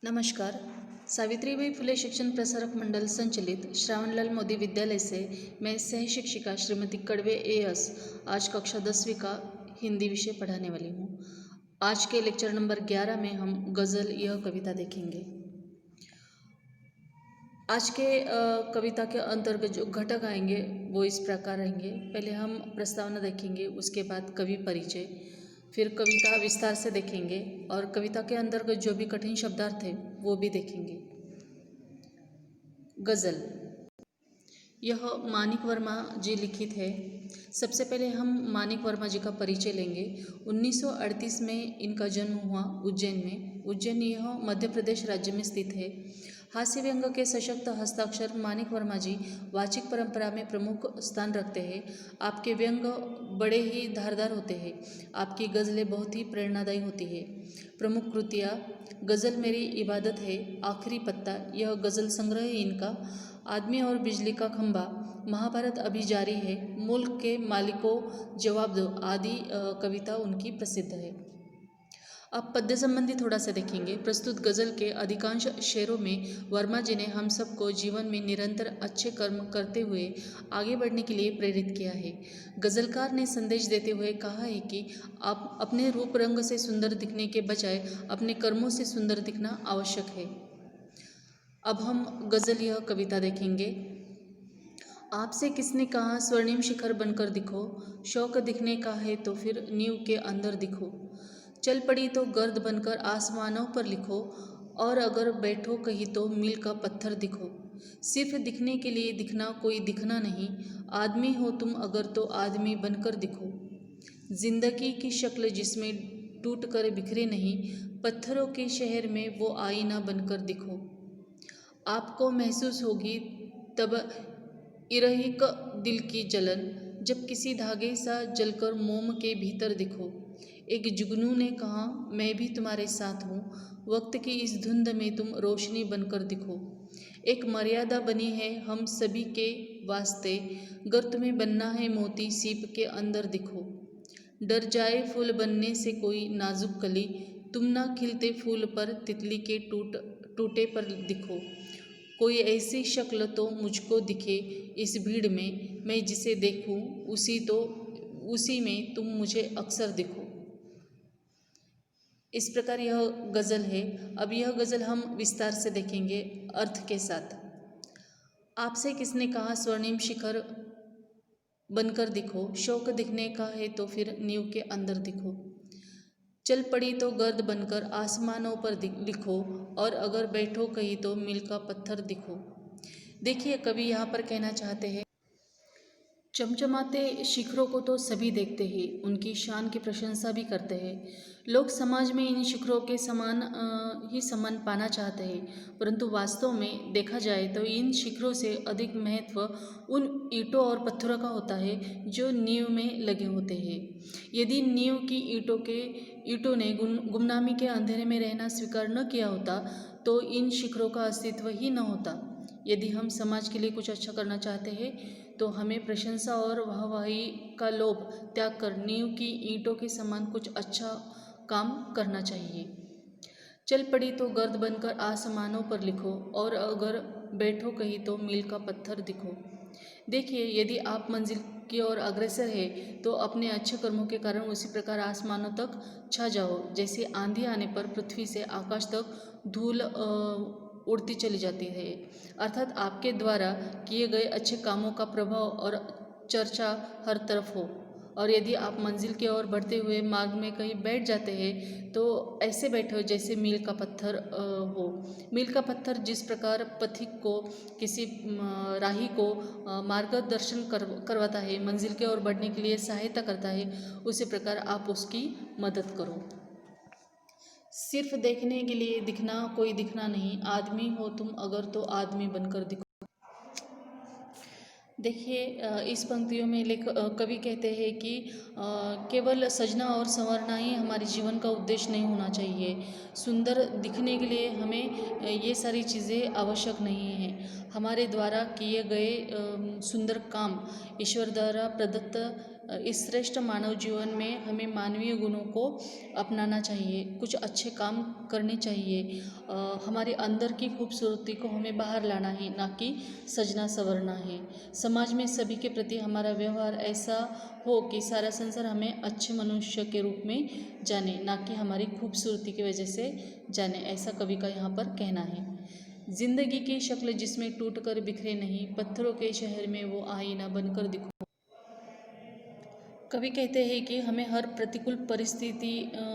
नमस्कार। सावित्रीबाई फुले शिक्षण प्रसारक मंडल संचालित श्रावणलाल मोदी विद्यालय से मैं सह शिक्षिका श्रीमती कड़वे एएस आज कक्षा 10वीं का हिंदी विषय पढ़ाने वाली हूँ। आज के लेक्चर नंबर 11 में हम गज़ल यह कविता देखेंगे। आज के कविता के अंतर्गत जो घटक आएंगे वो इस प्रकार रहेंगे। पहले हम प्रस्तावना देखेंगे, उसके बाद कवि परिचय, फिर कविता विस्तार से देखेंगे और कविता के अंतर्गत जो भी कठिन शब्दार्थ है वो भी देखेंगे। गज़ल यह मानिक वर्मा जी लिखित है। सबसे पहले हम मानिक वर्मा जी का परिचय लेंगे। 1938 में इनका जन्म हुआ उज्जैन में। उज्जैन यह मध्य प्रदेश राज्य में स्थित है। हास्य व्यंग के सशक्त हस्ताक्षर मानिक वर्मा जी वाचिक परंपरा में प्रमुख स्थान रखते हैं। आपके व्यंग बड़े ही धारदार होते हैं। आपकी गज़लें बहुत ही प्रेरणादायी होती है। प्रमुख कृतियाँ गज़ल मेरी इबादत है, आखिरी पत्ता यह गज़ल संग्रह है इनका, आदमी और बिजली का खंभा, महाभारत अभी जारी है, मुल्क के मालिकों जवाब दो आदि कविता उनकी प्रसिद्ध है। अब पद्य संबंधी थोड़ा सा देखेंगे। प्रस्तुत गज़ल के अधिकांश शेरों में वर्मा जी ने हम सबको जीवन में निरंतर अच्छे कर्म करते हुए आगे बढ़ने के लिए प्रेरित किया है। गज़लकार ने संदेश देते हुए कहा है कि आप अपने रूप रंग से सुंदर दिखने के बजाय अपने कर्मों से सुंदर दिखना आवश्यक है। अब हम गज़ल यह कविता देखेंगे। आपसे किसने कहा स्वर्णिम शिखर बनकर दिखो, शौक दिखने का है तो फिर नींव के अंदर दिखो। चल पड़ी तो गर्द बनकर आसमानों पर लिखो, और अगर बैठो कहीं तो मील का पत्थर दिखो। सिर्फ दिखने के लिए दिखना कोई दिखना नहीं, आदमी हो तुम अगर तो आदमी बनकर दिखो। जिंदगी की शक्ल जिसमें टूट कर बिखरे नहीं, पत्थरों के शहर में वो आईना बनकर दिखो। आपको महसूस होगी तब इरहिक दिल की जलन, जब किसी धागे सा जलकर मोम के भीतर दिखो। एक जुगनू ने कहा मैं भी तुम्हारे साथ हूँ, वक्त की इस धुंध में तुम रोशनी बनकर दिखो। एक मर्यादा बनी है हम सभी के वास्ते, गर तुम्हें बनना है मोती सीप के अंदर दिखो। डर जाए फूल बनने से कोई नाजुक कली, तुम ना खिलते फूल पर तितली के टूटे पर दिखो। कोई ऐसी शक्ल तो मुझको दिखे इस भीड़ में, मैं जिसे देखूं उसी में तुम मुझे अक्सर दिखो। इस प्रकार यह गज़ल है। अब यह गज़ल हम विस्तार से देखेंगे अर्थ के साथ। आपसे किसने कहा स्वर्णिम शिखर बनकर दिखो, शौक दिखने का है तो फिर नींव के अंदर दिखो। चल पड़ी तो गर्द बनकर आसमानों पर लिखो, और अगर बैठो कहीं तो मील का पत्थर दिखो। देखिए कवि यहाँ पर कहना चाहते हैं, चमचमाते शिखरों को तो सभी देखते हैं, उनकी शान की प्रशंसा भी करते हैं। लोग समाज में इन शिखरों के समान ही सम्मान पाना चाहते हैं, परंतु वास्तव में देखा जाए तो इन शिखरों से अधिक महत्व उन ईंटों और पत्थरों का होता है जो नींव में लगे होते हैं। यदि नींव की ईंटों ने गुमनामी के अंधेरे में रहना स्वीकार न किया होता तो इन शिखरों का अस्तित्व ही न होता। यदि हम समाज के लिए कुछ अच्छा करना चाहते हैं तो हमें प्रशंसा और वाहवाही का लोभ त्याग कर नींव की ईंटों के समान कुछ अच्छा काम करना चाहिए। चल पड़ी तो गर्द बनकर आसमानों पर लिखो, और अगर बैठो कहीं तो मील का पत्थर दिखो। देखिए यदि आप मंजिल की ओर अग्रसर है तो अपने अच्छे कर्मों के कारण उसी प्रकार आसमानों तक छा जाओ, जैसे आंधी आने पर पृथ्वी से आकाश तक धूल उड़ती चली जाती है। अर्थात आपके द्वारा किए गए अच्छे कामों का प्रभाव और चर्चा हर तरफ हो। और यदि आप मंजिल की ओर बढ़ते हुए मार्ग में कहीं बैठ जाते हैं तो ऐसे बैठो जैसे मील का पत्थर हो। मील का पत्थर जिस प्रकार पथिक को, किसी राही को मार्गदर्शन करवाता है, मंजिल की ओर बढ़ने के लिए सहायता करता है, उसी प्रकार आप उसकी मदद करो। सिर्फ देखने के लिए दिखना कोई दिखना नहीं, आदमी हो तुम अगर तो आदमी बनकर दिखो। देखिए इस पंक्तियों में कवि कहते हैं कि केवल सजना और संवरना ही हमारे जीवन का उद्देश्य नहीं होना चाहिए। सुंदर दिखने के लिए हमें ये सारी चीज़ें आवश्यक नहीं हैं। हमारे द्वारा किए गए सुंदर काम ईश्वर द्वारा प्रदत्त इस श्रेष्ठ मानव जीवन में हमें मानवीय गुणों को अपनाना चाहिए, कुछ अच्छे काम करने चाहिए। हमारे अंदर की खूबसूरती को हमें बाहर लाना है, ना कि सजना संवरना है। समाज में सभी के प्रति हमारा व्यवहार ऐसा हो कि सारा संसार हमें अच्छे मनुष्य के रूप में जाने, ना कि हमारी खूबसूरती की वजह से जाने, ऐसा कवि का यहाँ पर कहना है। जिंदगी की शक्ल जिसमें टूट कर बिखरे नहीं, पत्थरों के शहर में वो आईना बनकर दिखो। कवि कहते हैं कि हमें हर प्रतिकूल परिस्थिति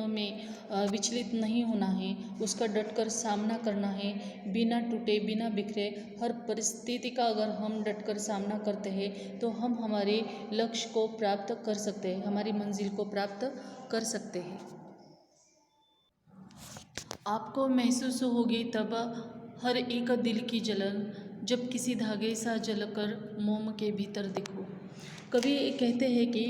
में विचलित नहीं होना है, उसका डटकर सामना करना है, बिना टूटे बिना बिखरे। हर परिस्थिति का अगर हम डटकर सामना करते हैं तो हम हमारे लक्ष्य को प्राप्त कर सकते हैं, हमारी मंजिल को प्राप्त कर सकते हैं। आपको महसूस होगी तब हर एक दिल की जलन, जब किसी धागे सा जलकर मोम के भीतर दिखो। कवि कहते हैं कि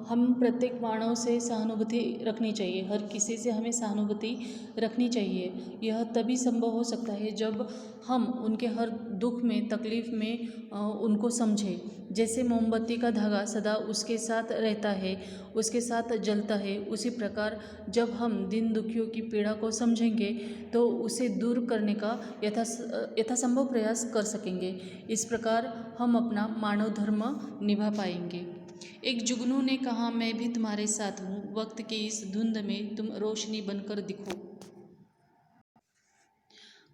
हम प्रत्येक मानव से सहानुभूति रखनी चाहिए, हर किसी से हमें सहानुभूति रखनी चाहिए। यह तभी संभव हो सकता है जब हम उनके हर दुख में, तकलीफ़ में उनको समझें। जैसे मोमबत्ती का धागा सदा उसके साथ रहता है, उसके साथ जलता है, उसी प्रकार जब हम दीन दुखियों की पीड़ा को समझेंगे तो उसे दूर करने का यथासंभव प्रयास कर सकेंगे। इस प्रकार हम अपना मानव धर्म निभा पाएंगे। एक जुगनू ने कहा, मैं भी तुम्हारे साथ हूँ, वक्त की इस धुंध में तुम रोशनी बनकर दिखो।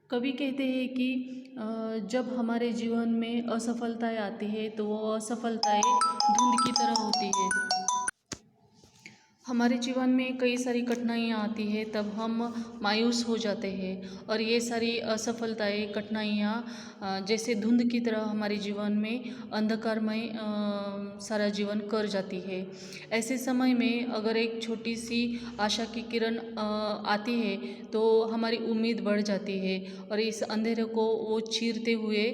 कवि कहते हैं कि जब हमारे जीवन में असफलताएं आती है तो वो असफलताएं धुंध की तरह होती है। हमारे जीवन में कई सारी कठिनाइयाँ आती है, तब हम मायूस हो जाते हैं और ये सारी असफलताएं, कठिनाइयाँ जैसे धुंध की तरह हमारे जीवन में अंधकारमय सारा जीवन कर जाती है। ऐसे समय में अगर एक छोटी सी आशा की किरण आती है तो हमारी उम्मीद बढ़ जाती है और इस अंधेरे को वो चीरते हुए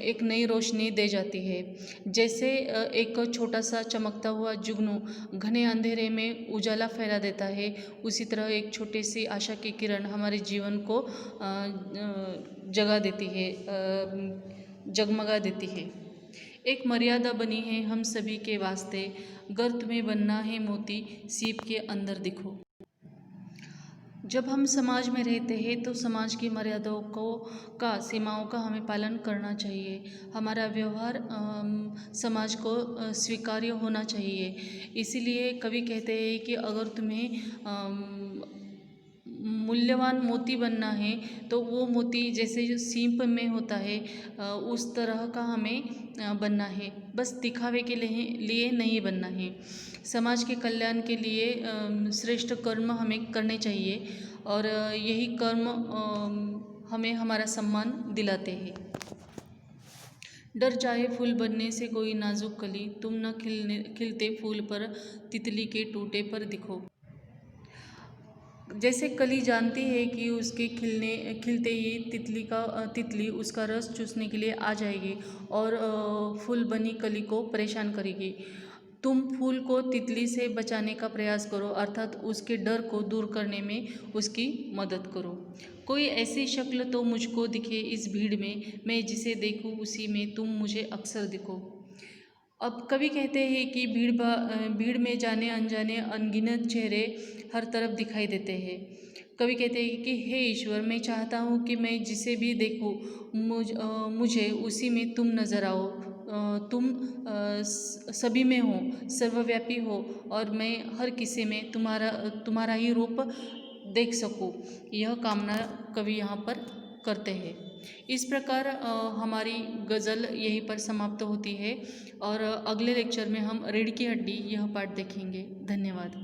एक नई रोशनी दे जाती है। जैसे एक छोटा सा चमकता हुआ जुगनू घने अंधेरे में उजाला फैला देता है, उसी तरह एक छोटी सी आशा की किरण हमारे जीवन को जगा देती है, जगमगा देती है। एक मर्यादा बनी है हम सभी के वास्ते, गर्त में बनना है मोती, सीप के अंदर दिखो। जब हम समाज में रहते हैं तो समाज की मर्यादाओं का, सीमाओं का हमें पालन करना चाहिए। हमारा व्यवहार समाज को स्वीकार्य होना चाहिए। इसीलिए कवि कहते हैं कि अगर तुम्हें मूल्यवान मोती बनना है तो वो मोती जैसे जो सीप में होता है उस तरह का हमें बनना है, बस दिखावे के लिए नहीं बनना है। समाज के कल्याण के लिए श्रेष्ठ कर्म हमें करने चाहिए और यही कर्म हमें हमारा सम्मान दिलाते हैं। डर जाए फूल बनने से कोई नाजुक कली, तुम न खिलते फूल पर तितली के टूटे पर दिखो। जैसे कली जानती है कि उसके खिलते ही तितली उसका रस चूसने के लिए आ जाएगी और फूल बनी कली को परेशान करेगी। तुम फूल को तितली से बचाने का प्रयास करो, अर्थात उसके डर को दूर करने में उसकी मदद करो। कोई ऐसी शक्ल तो मुझको दिखे इस भीड़ में, मैं जिसे देखूं उसी में तुम मुझे अक्सर दिखो। अब कवि कहते हैं कि भीड़ में जाने अनजाने अनगिनत चेहरे हर तरफ दिखाई देते हैं। कवि कहते हैं कि हे ईश्वर, मैं चाहता हूँ कि मैं जिसे भी देखूँ मुझे उसी में तुम नज़र आओ। तुम सभी में हो, सर्वव्यापी हो और मैं हर किसी में तुम्हारा ही रूप देख सकूं। यह कामना कवि यहाँ पर करते हैं। इस प्रकार हमारी गज़ल यहीं पर समाप्त होती है और अगले लेक्चर में हम रीढ़ की हड्डी यह पाठ देखेंगे। धन्यवाद।